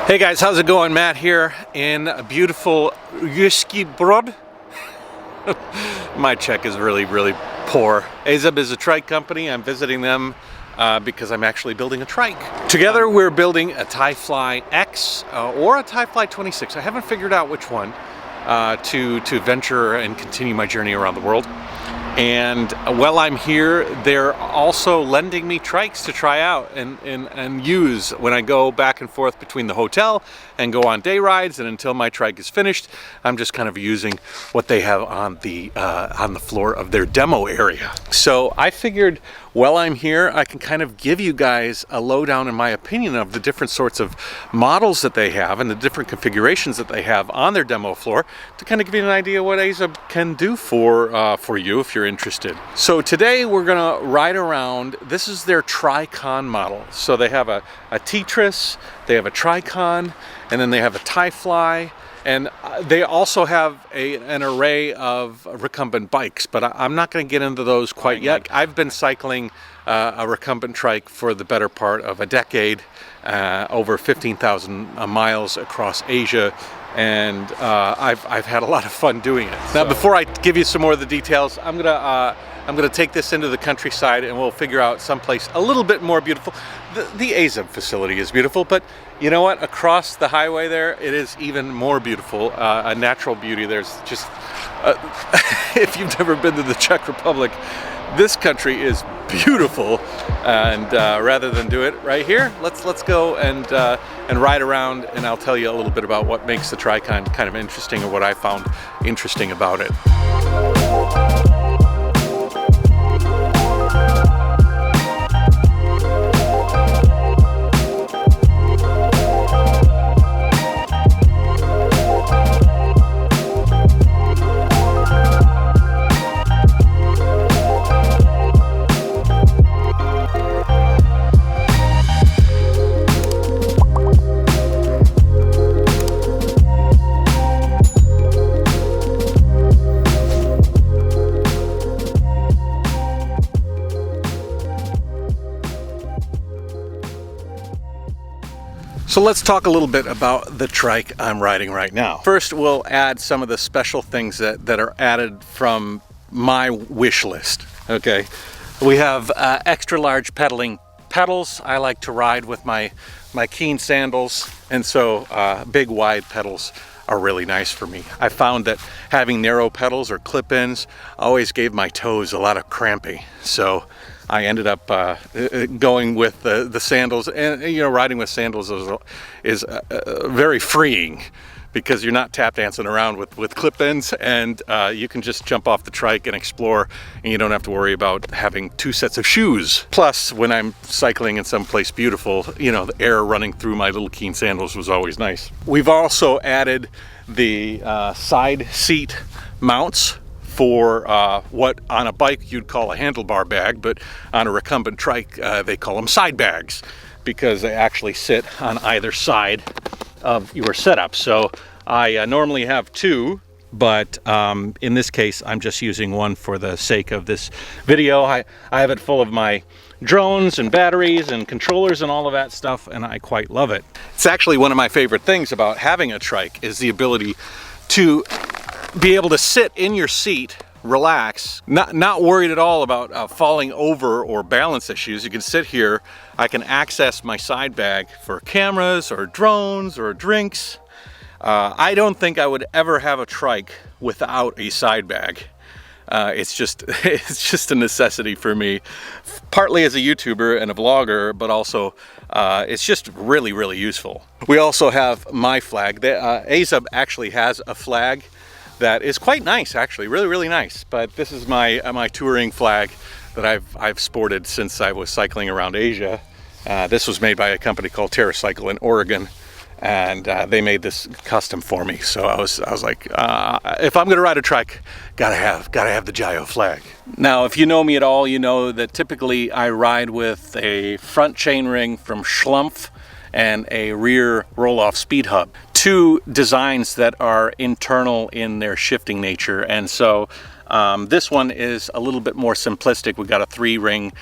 Hey guys, how's it going? Matt here in beautiful Recumbent. My Czech is really poor. AZUB is a trike company. I'm visiting them because I'm actually building a trike. Together we're building a TiFly X or a TiFly 26. I haven't figured out which one to venture and continue my journey around the world. And while I'm here, they're also lending me trikes to try out and use when I go back and forth between the hotel and go on day rides. And until my trike is finished, I'm just kind of using what they have on the floor of their demo area. So I figured while I'm here, I can kind of give you guys a lowdown in my opinion of the different sorts of models that they have and the different configurations that they have on their demo floor to kind of give you an idea what AZUB can do for you if you're interested. So today we're gonna ride around. This is their Tricon model. So they have a Tetris, they have a Tricon, and then they have a TiFly. And they also have an array of recumbent bikes, but I'm not going to get into those quite yet. I've been cycling a recumbent trike for the better part of a decade, over 15,000 miles across Asia, and I've had a lot of fun doing it. Now, before I give you some more of the details, I'm gonna take this into the countryside and we'll figure out someplace a little bit more beautiful. The AZUB facility is beautiful, but you know what? Across the highway there, it is even more beautiful. A natural beauty. There's just, if you've never been to the Czech Republic, this country is beautiful. And rather than do it right here, let's go and ride around, and I'll tell you a little bit about what makes the Tricon kind of interesting or what I found interesting about it. So let's talk a little bit about the trike I'm riding right now. First, we'll add some of the special things that are added from my wish list. Okay, we have extra large pedaling pedals. I like to ride with my Keen sandals, and so big wide pedals are really nice for me. I found that having narrow pedals or clip-ins always gave my toes a lot of cramping. So I ended up going with the sandals, and you know, riding with sandals is very freeing because you're not tap dancing around with clip-ins, and you can just jump off the trike and explore, and you don't have to worry about having two sets of shoes. Plus, when I'm cycling in some place beautiful, you know, the air running through my little Keen sandals was always nice. We've also added the side seat mounts for what on a bike you'd call a handlebar bag, but on a recumbent trike they call them side bags because they actually sit on either side of your setup. So I normally have two, but in this case I'm just using one for the sake of this video. I have it full of my drones and batteries and controllers and all of that stuff, and I quite love it. It's actually one of my favorite things about having a trike is the ability to be able to sit in your seat, relax, not worried at all about falling over or balance issues. You can sit here, I can access my side bag for cameras or drones or drinks. I don't think I would ever have a trike without a side bag. It's just a necessity for me, partly as a YouTuber and a vlogger, but also it's just really useful. We also have my flag. AZUB actually has a flag that is quite nice, actually, really nice. But this is my touring flag that I've sported since I was cycling around Asia. This was made by a company called TerraCycle in Oregon, and they made this custom for me. So I was like, if I'm gonna ride a trike, gotta have the Jayoe flag. Now, if you know me at all, you know that typically I ride with a front chainring from Schlumpf and a rear roll-off speed hub. Two designs that are internal in their shifting nature, and so this one is a little bit more simplistic. We've got a 3-ring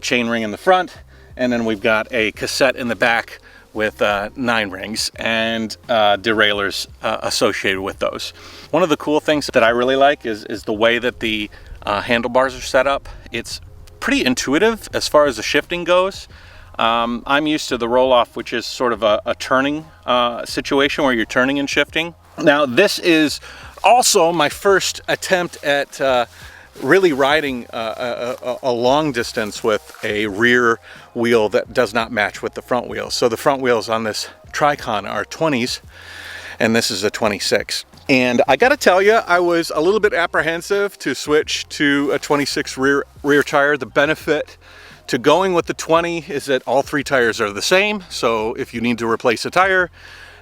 chain ring in the front, and then we've got a cassette in the back with 9 rings and derailleurs associated with those. One of the cool things that I really like is the way that the handlebars are set up. It's pretty intuitive as far as the shifting goes. I'm used to the roll-off, which is sort of a turning situation where you're turning and shifting. Now, this is also my first attempt at really riding a long distance with a rear wheel that does not match with the front wheels. So the front wheels on this Tricon are 20s, and this is a 26. And I gotta tell you, I was a little bit apprehensive to switch to a 26 rear tire. The benefit to going with the 20 is that all 3 tires are the same. So if you need to replace a tire,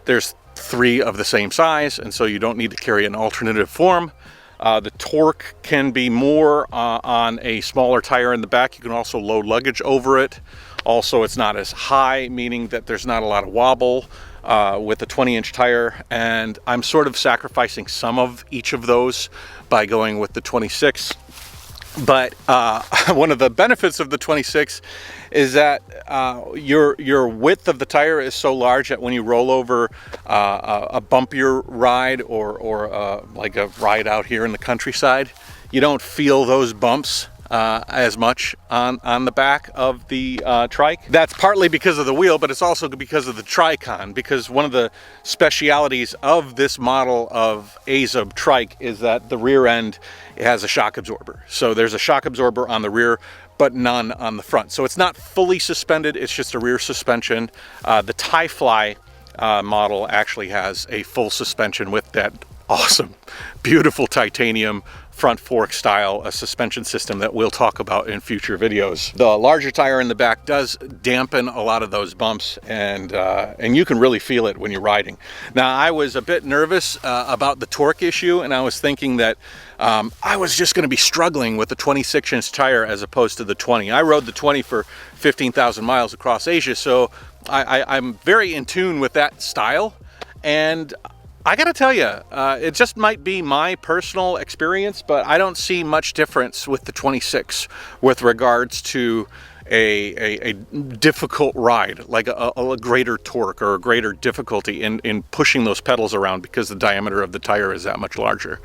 there's 3 of the same size, and so you don't need to carry an alternative form. The torque can be more on a smaller tire in the back. You can also load luggage over it. Also, it's not as high, meaning that there's not a lot of wobble with a 20-inch tire. And I'm sort of sacrificing some of each of those by going with the 26. But one of the benefits of the 26 is that your width of the tire is so large that when you roll over a bumpier ride or like a ride out here in the countryside, you don't feel those bumps as much on the back of the trike. That's partly because of the wheel, but it's also because of the Tricon, because one of the specialities of this model of AZUB Trike is that the rear end has a shock absorber. So there's a shock absorber on the rear, but none on the front. So it's not fully suspended, it's just a rear suspension. The Fly model actually has a full suspension with that awesome, beautiful titanium front fork style, a suspension system that we'll talk about in future videos. The larger tire in the back does dampen a lot of those bumps, and you can really feel it when you're riding. Now, I was a bit nervous about the torque issue, and I was thinking that I was just going to be struggling with the 26-inch tire as opposed to the 20. I rode the 20 for 15,000 miles across Asia, so I'm very in tune with that style, and I gotta tell you, it just might be my personal experience, but I don't see much difference with the 26 with regards to a difficult ride, like a greater torque or a greater difficulty in pushing those pedals around because the diameter of the tire is that much larger.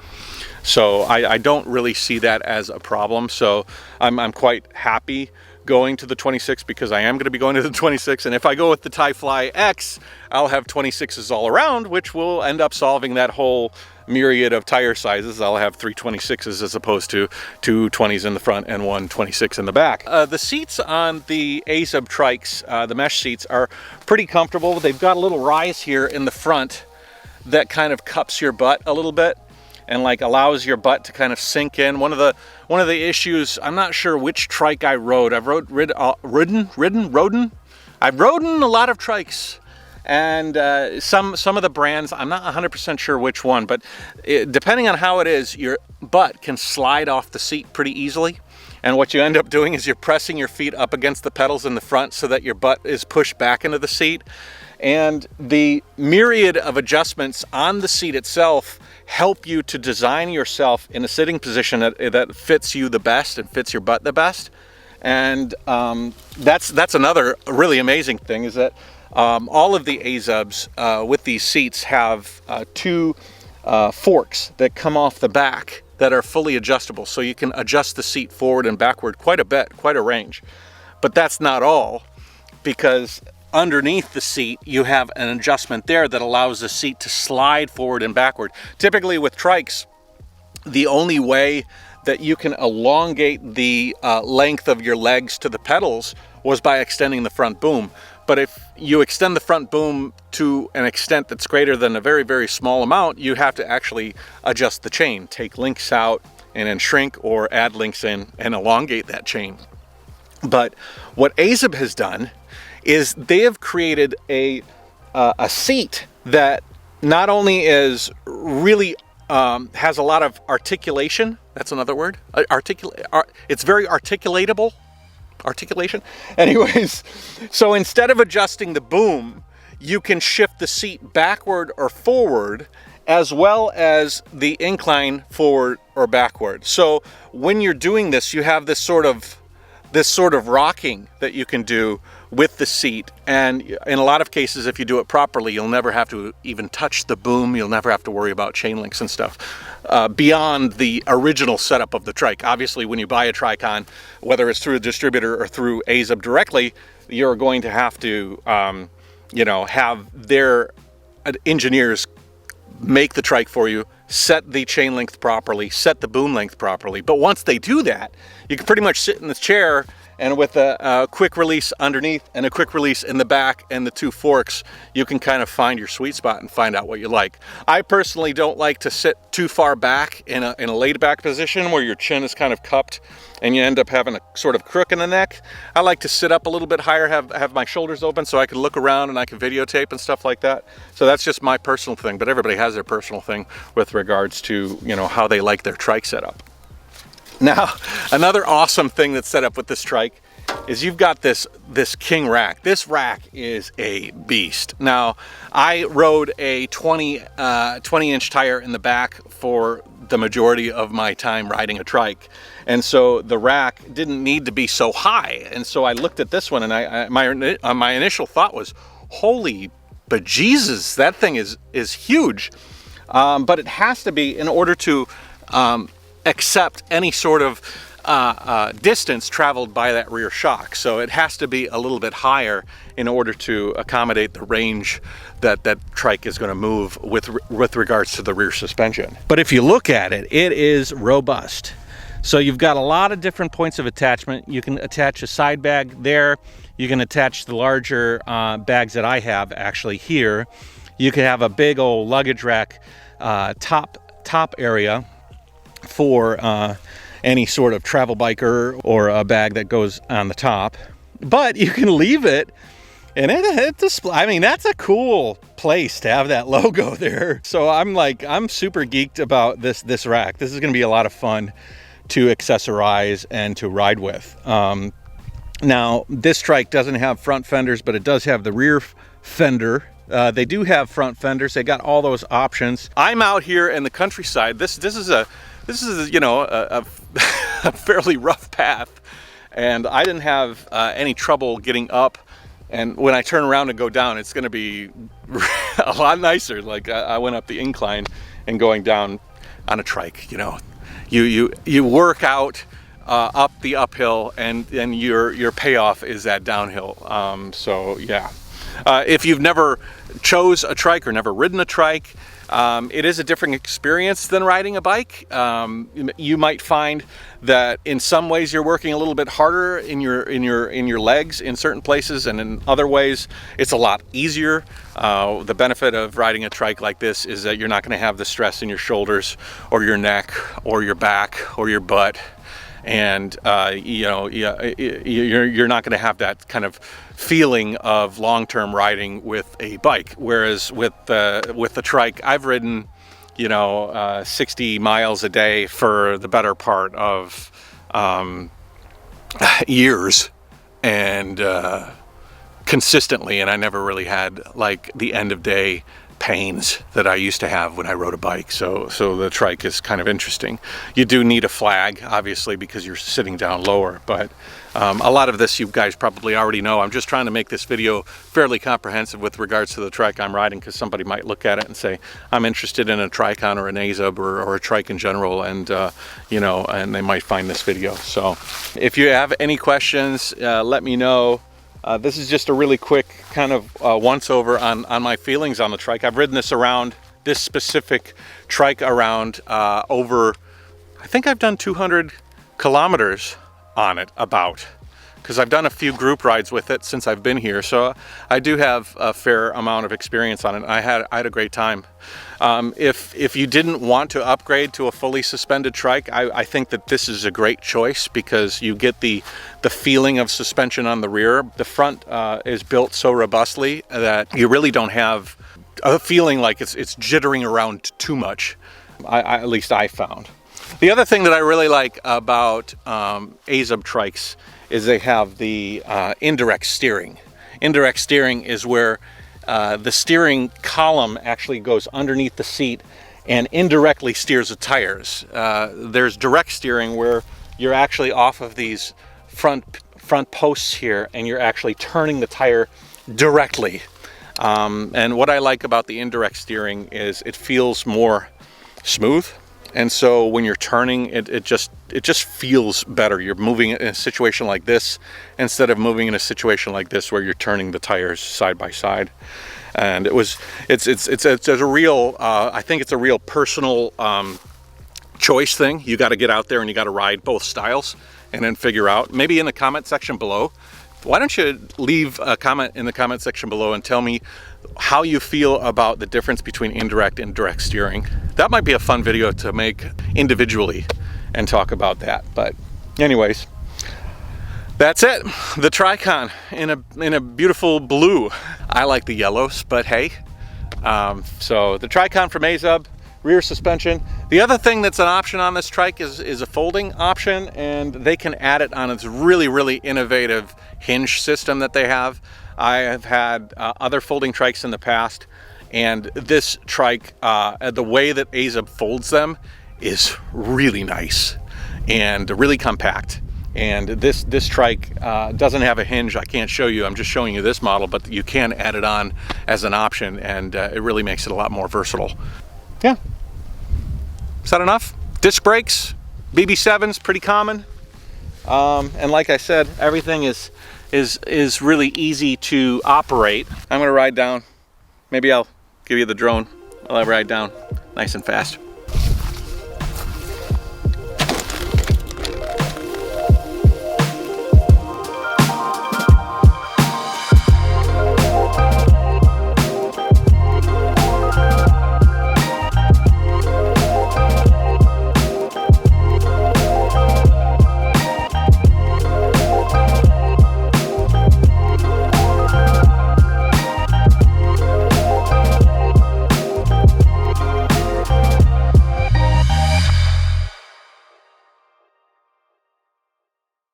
So I don't really see that as a problem. So I'm quite happy going to the 26 because I am going to be going to the 26, and if I go with the Fly X, I'll have 26s all around, which will end up solving that whole myriad of tire sizes. I'll have 3 26s as opposed to 2 20s in the front and 1 26 in the back. The seats on the AZUB Trikes, the mesh seats, are pretty comfortable. They've got a little rise here in the front that kind of cups your butt a little bit and like allows your butt to kind of sink in. One of the issues, I'm not sure which trike I rode. I've ridden a lot of trikes, and some of the brands, I'm not 100% sure which one, but depending on how it is, your butt can slide off the seat pretty easily. And what you end up doing is you're pressing your feet up against the pedals in the front so that your butt is pushed back into the seat. And the myriad of adjustments on the seat itself help you to design yourself in a sitting position that fits you the best and fits your butt the best. And that's another really amazing thing, is that all of the AZUBs with these seats have 2 forks that come off the back that are fully adjustable. So you can adjust the seat forward and backward quite a bit, quite a range. But that's not all, because underneath the seat you have an adjustment there that allows the seat to slide forward and backward. Typically with trikes, the only way that you can elongate the length of your legs to the pedals was by extending the front boom. But if you extend the front boom to an extent that's greater than a very, very small amount, you have to actually adjust the chain, take links out and then shrink, or add links in and elongate that chain. But what AZUB has done is they have created a seat that not only is really has a lot of articulation. That's another word. It's very articulatable. Articulation. Anyways, so instead of adjusting the boom, you can shift the seat backward or forward, as well as the incline forward or backward. So when you're doing this, you have this sort of rocking that you can do with the seat, and in a lot of cases, if you do it properly, you'll never have to even touch the boom. You'll never have to worry about chain links and stuff beyond the original setup of the trike. Obviously, when you buy a Tricon, whether it's through a distributor or through AZUB directly, you're going to have to you know, have their engineers make the trike for you, set the chain length properly, set the boom length properly. But once they do that, you can pretty much sit in the chair, and with a quick release underneath and a quick release in the back and the two forks, you can kind of find your sweet spot and find out what you like. I personally don't like to sit too far back in a laid back position where your chin is kind of cupped and you end up having a sort of crook in the neck. I like to sit up a little bit higher, have my shoulders open so I can look around and I can videotape and stuff like that. So that's just my personal thing, but everybody has their personal thing with regards to, you know, how they like their trike setup. Now, another awesome thing that's set up with this trike is you've got this king rack. This rack is a beast. Now, I rode a 20-inch tire in the back for the majority of my time riding a trike, and so the rack didn't need to be so high. And so I looked at this one, and my initial thought was, holy bejesus, that thing is huge. But it has to be, in order to accept any sort of distance traveled by that rear shock. So it has to be a little bit higher in order to accommodate the range that trike is going to move with regards to the rear suspension. But if you look at it, it is robust. So you've got a lot of different points of attachment. You can attach a side bag there. You can attach the larger bags that I have actually here. You can have a big old luggage rack top area for any sort of travel biker or a bag that goes on the top. But you can leave it, and it display. I mean, that's a cool place to have that logo there. So I'm super geeked about this rack. This is going to be a lot of fun to accessorize and to ride with. Now, this trike doesn't have front fenders, but it does have the rear fender. They do have front fenders. They got all those options. I'm out here in the countryside. This is you know, a fairly rough path, and I didn't have any trouble getting up. And when I turn around and go down, it's going to be a lot nicer. Like I went up the incline and going down on a trike. You know, you work out up the uphill, and your payoff is that downhill. So yeah, if you've never chose a trike or never ridden a trike, it is a different experience than riding a bike. You might find that in some ways you're working a little bit harder in your legs in certain places, and in other ways it's a lot easier. The benefit of riding a trike like this is that you're not going to have the stress in your shoulders or your neck or your back or your butt, and you know, you're not going to have that kind of feeling of long-term riding with a bike. Whereas with the trike, I've ridden, you know, 60 miles a day for the better part of years, and consistently, and I never really had like the end of day pains that I used to have when I rode a bike. So the trike is kind of interesting. You do need a flag, obviously, because you're sitting down lower, but a lot of this you guys probably already know. I'm just trying to make this video fairly comprehensive with regards to the trike I'm riding, because somebody might look at it and say, I'm interested in a Tricon or an AZUB or a trike in general, and you know, and they might find this video. So if you have any questions, let me know. This is just a really quick kind of once over on my feelings on the trike. I've ridden this specific trike around over, I think I've done 200 kilometers on it, about, because I've done a few group rides with it since I've been here. So I do have a fair amount of experience on it. I had a great time. If you didn't want to upgrade to a fully suspended trike, I think that this is a great choice, because you get the feeling of suspension on the rear. The front is built so robustly that you really don't have a feeling like it's jittering around too much. At least I found. The other thing that I really like about AZUB trikes is they have the indirect steering. Indirect steering is where the steering column actually goes underneath the seat and indirectly steers the tires. There's direct steering where you're actually off of these front front posts here and you're actually turning the tire directly. And what I like about the indirect steering is it feels more smooth. And so when you're turning, it just feels better. You're moving in a situation like this instead of moving in a situation like this where you're turning the tires side by side. And it's a real, I think it's a real personal choice thing. You got to get out there and you got to ride both styles and then figure out, maybe in the comment section below, why don't you leave a comment in the comment section below and tell me how you feel about the difference between indirect and direct steering. That might be a fun video to make individually and talk about that. But anyways, that's it. The Tricon in a beautiful blue. I like the yellows, but hey. So the Tricon from AZUB, rear suspension. The other thing that's an option on this trike is a folding option, and they can add it on its really innovative hinge system that they have. I have had other folding trikes in the past, and this trike, the way that AZUB folds them is really nice and really compact. And this trike doesn't have a hinge. I can't show you, I'm just showing you this model, but you can add it on as an option, and it really makes it a lot more versatile. Yeah. Is that enough? Disc brakes, BB7's pretty common. And like I said, everything is really easy to operate. I'm gonna ride down. Maybe I'll give you the drone while I ride down nice and fast.